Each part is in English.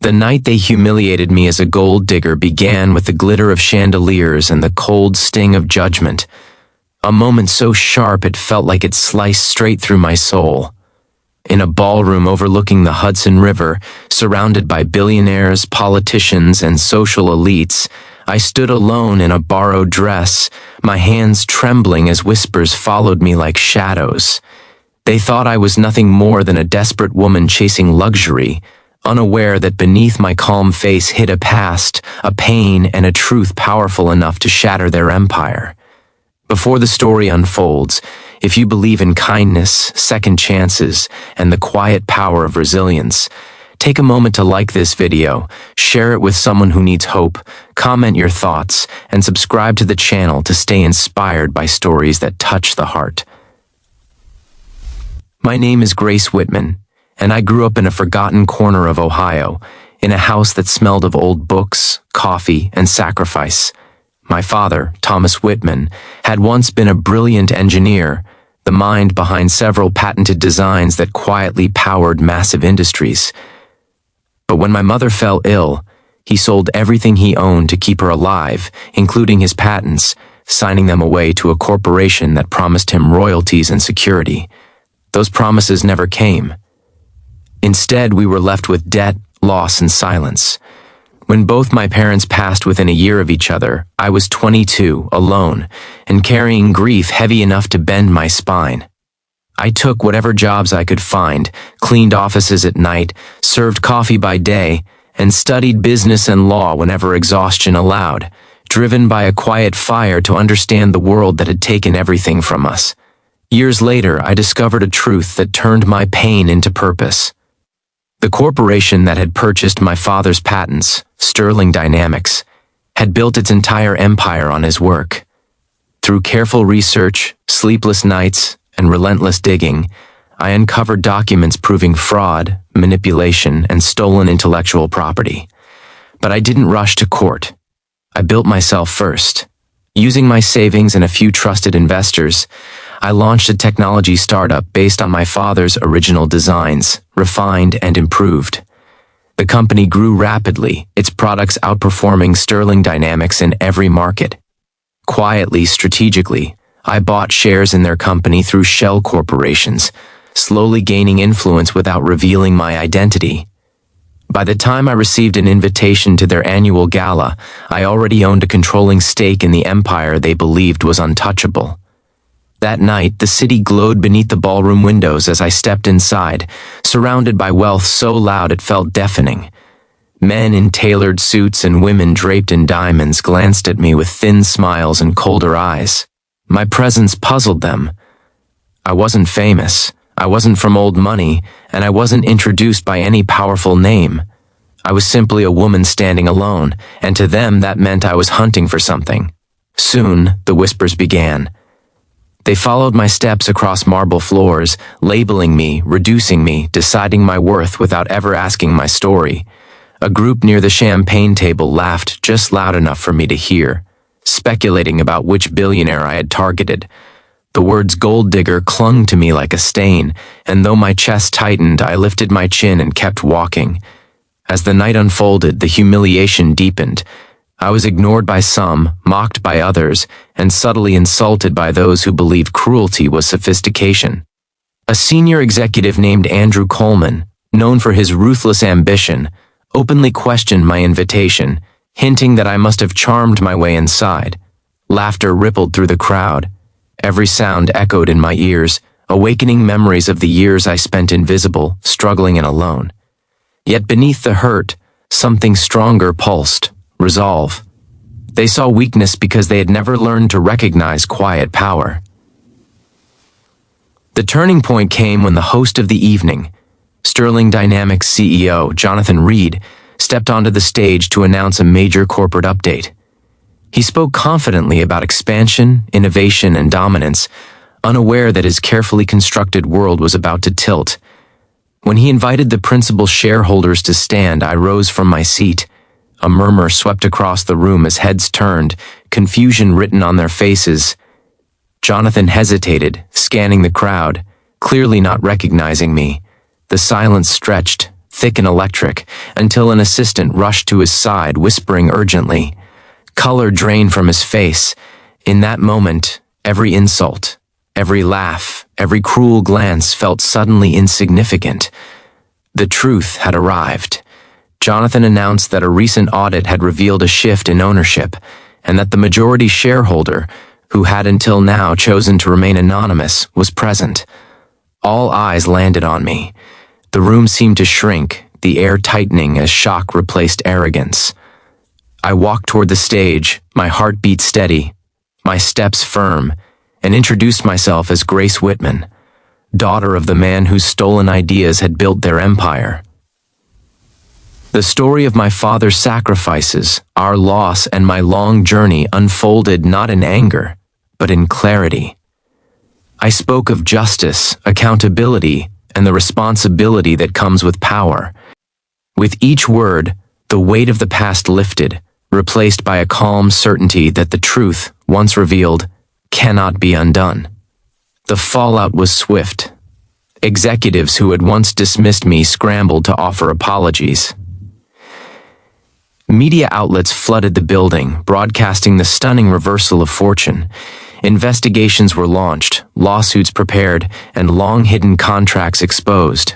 The night they humiliated me as a gold digger began with the glitter of chandeliers and the cold sting of judgment. A moment so sharp it felt like it sliced straight through my soul. In a ballroom overlooking the Hudson River, surrounded by billionaires, politicians, and social elites, I stood alone in a borrowed dress, my hands trembling as whispers followed me like shadows. They thought I was nothing more than a desperate woman chasing luxury, unaware that beneath my calm face hid a past, a pain, and a truth powerful enough to shatter their empire. Before the story unfolds, if you believe in kindness, second chances, and the quiet power of resilience, take a moment to like this video, share it with someone who needs hope, comment your thoughts, and subscribe to the channel to stay inspired by stories that touch the heart. My name is Grace Whitman, and I grew up in a forgotten corner of Ohio, in a house that smelled of old books, coffee, and sacrifice. My father, Thomas Whitman, had once been a brilliant engineer, the mind behind several patented designs that quietly powered massive industries. But when my mother fell ill, he sold everything he owned to keep her alive, including his patents, signing them away to a corporation that promised him royalties and security. Those promises never came. Instead, we were left with debt, loss, and silence. When both my parents passed within a year of each other, I was 22, alone, and carrying grief heavy enough to bend my spine. I took whatever jobs I could find, cleaned offices at night, served coffee by day, and studied business and law whenever exhaustion allowed, driven by a quiet fire to understand the world that had taken everything from us. Years later, I discovered a truth that turned my pain into purpose. The corporation that had purchased my father's patents, Sterling Dynamics, had built its entire empire on his work. Through careful research, sleepless nights, and relentless digging, I uncovered documents proving fraud, manipulation, and stolen intellectual property. But I didn't rush to court. I built myself first. Using my savings and a few trusted investors, I launched a technology startup based on my father's original designs, refined and improved. The company grew rapidly, its products outperforming Sterling Dynamics in every market. Quietly, strategically, I bought shares in their company through shell corporations, slowly gaining influence without revealing my identity. By the time I received an invitation to their annual gala, I already owned a controlling stake in the empire they believed was untouchable. That night, the city glowed beneath the ballroom windows as I stepped inside, surrounded by wealth so loud it felt deafening. Men in tailored suits and women draped in diamonds glanced at me with thin smiles and colder eyes. My presence puzzled them. I wasn't famous, I wasn't from old money, and I wasn't introduced by any powerful name. I was simply a woman standing alone, and to them that meant I was hunting for something. Soon, the whispers began. They followed my steps across marble floors, labeling me, reducing me, deciding my worth without ever asking my story. A group near the champagne table laughed just loud enough for me to hear, speculating about which billionaire I had targeted. The words gold digger clung to me like a stain, and though my chest tightened, I lifted my chin and kept walking. As the night unfolded, the humiliation deepened. I was ignored by some, mocked by others, and subtly insulted by those who believed cruelty was sophistication. A senior executive named Andrew Coleman, known for his ruthless ambition, openly questioned my invitation, hinting that I must have charmed my way inside. Laughter rippled through the crowd. Every sound echoed in my ears, awakening memories of the years I spent invisible, struggling and alone. Yet beneath the hurt, something stronger pulsed. Resolve. They saw weakness because they had never learned to recognize quiet power. The turning point came when the host of the evening, Sterling Dynamics CEO Jonathan Reed, stepped onto the stage to announce a major corporate update. He spoke confidently about expansion, innovation, and dominance, unaware that his carefully constructed world was about to tilt. When he invited the principal shareholders to stand, I rose from my seat. A murmur swept across the room as heads turned, confusion written on their faces. Jonathan hesitated, scanning the crowd, clearly not recognizing me. The silence stretched, thick and electric, until an assistant rushed to his side, whispering urgently. Color drained from his face. In that moment, every insult, every laugh, every cruel glance felt suddenly insignificant. The truth had arrived. Jonathan announced that a recent audit had revealed a shift in ownership, and that the majority shareholder, who had until now chosen to remain anonymous, was present. All eyes landed on me. The room seemed to shrink, the air tightening as shock replaced arrogance. I walked toward the stage, my heart beat steady, my steps firm, and introduced myself as Grace Whitman, daughter of the man whose stolen ideas had built their empire. The story of my father's sacrifices, our loss, and my long journey unfolded not in anger, but in clarity. I spoke of justice, accountability, and the responsibility that comes with power. With each word, the weight of the past lifted, replaced by a calm certainty that the truth, once revealed, cannot be undone. The fallout was swift. Executives who had once dismissed me scrambled to offer apologies. Media outlets flooded the building, broadcasting the stunning reversal of fortune. Investigations were launched, lawsuits prepared, and long-hidden contracts exposed.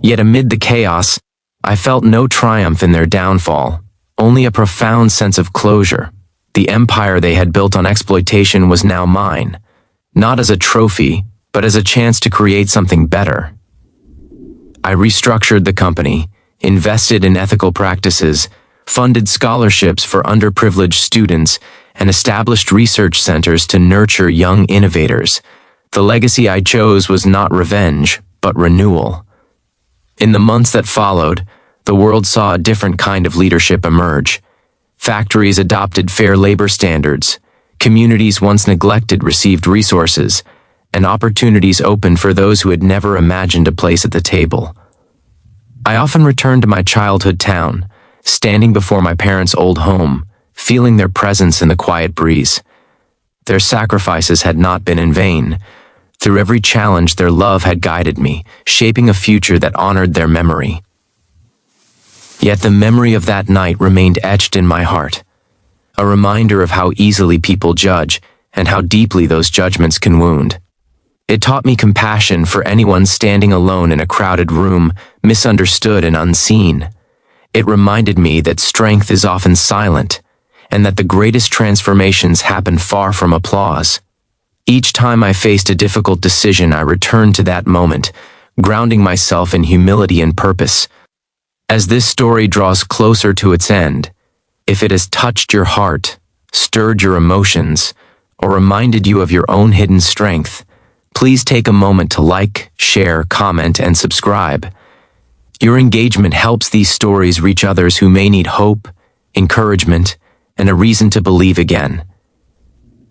Yet amid the chaos, I felt no triumph in their downfall, only a profound sense of closure. The empire they had built on exploitation was now mine, not as a trophy, but as a chance to create something better. I restructured the company, invested in ethical practices, funded scholarships for underprivileged students, and established research centers to nurture young innovators. The legacy I chose was not revenge, but renewal. In the months that followed, the world saw a different kind of leadership emerge. Factories adopted fair labor standards, communities once neglected received resources, and opportunities opened for those who had never imagined a place at the table. I often returned to my childhood town, standing before my parents' old home, feeling their presence in the quiet breeze. Their sacrifices had not been in vain. Through every challenge, their love had guided me, shaping a future that honored their memory. Yet the memory of that night remained etched in my heart, a reminder of how easily people judge and how deeply those judgments can wound. It taught me compassion for anyone standing alone in a crowded room, misunderstood and unseen. It reminded me that strength is often silent, and that the greatest transformations happen far from applause. Each time I faced a difficult decision, I returned to that moment, grounding myself in humility and purpose. As this story draws closer to its end, if it has touched your heart, stirred your emotions, or reminded you of your own hidden strength, please take a moment to like, share, comment, and subscribe. Your engagement helps these stories reach others who may need hope, encouragement, and a reason to believe again.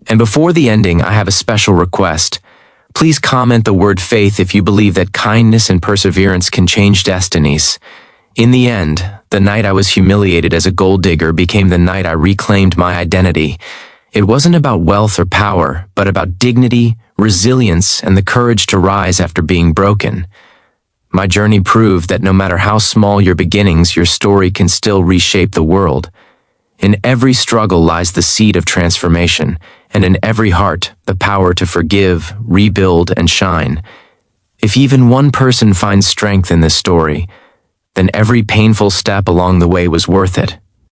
And before the ending, I have a special request. Please comment the word faith if you believe that kindness and perseverance can change destinies. In the end, the night I was humiliated as a gold digger became the night I reclaimed my identity. It wasn't about wealth or power, but about dignity, resilience, and the courage to rise after being broken. My journey proved that no matter how small your beginnings, your story can still reshape the world. In every struggle lies the seed of transformation, and in every heart, the power to forgive, rebuild, and shine. If even one person finds strength in this story, then every painful step along the way was worth it.